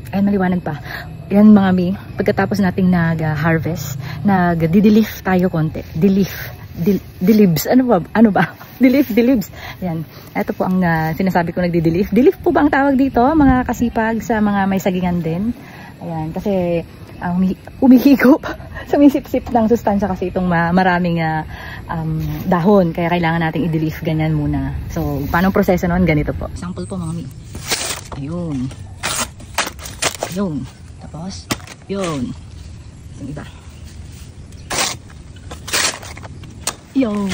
Ayan, maliwanag pa. Yan mga mi, pagkatapos nating nag-harvest, nag-delif tayo konti. Delibs. Ano ba? Delibs. Yan. Ito po ang sinasabi ko, nagdi-delif. Delif po ba ang tawag dito, mga kasipag, sa mga may sagingan din? Ayan, kasi umihigop, sumisip-sip ng sustansya kasi itong maraming dahon. Kaya kailangan nating i-delif ganyan muna. So, paano proseso noon? Ganito po. Sample po mga mi. Ayun. Tapos, yun. Yung iba. Yun.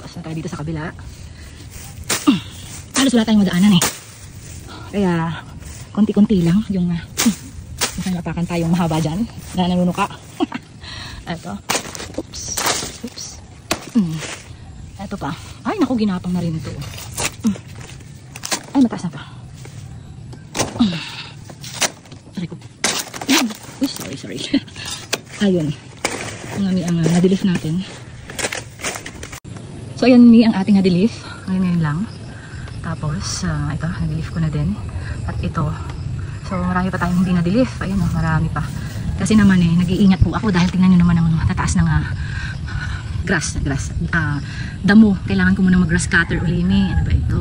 Tapos na tayo dito sa kabila. Halos wala tayong madaanan eh. Kaya, konti-konti lang yung mukhang napakan tayong mahaba dyan na nanunuka. Eto. Oops. Eto pa. Ay, naku, ginapang na rin ito. Ay, mataas na pa. Sorry. Ayun. Ang na-delif natin. So, ayan ang ating na-delif. Ngayon lang. Tapos, ito, na-delif ko na din. At ito. So, marami pa tayong hindi na-delif. Ayan, marami pa. Kasi naman nag-iingat po ako dahil tingnan nyo naman ang tataas ng grass. Damo. Kailangan ko muna mag-grass cutter uli. Ano ba ito?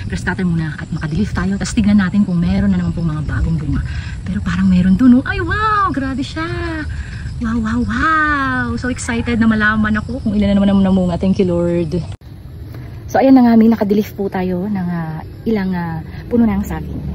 Grass cutter muna at makadelif tayo. Tapos tignan natin kung meron na naman pong mga bagong bunga. Pero parang meron dun. Ay wow! Grabe siya! Wow! So excited na malaman ako kung ilan na naman ang namunga. Thank you Lord. So ayan na nga, nakadelif po tayo ng ilang puno ng saging.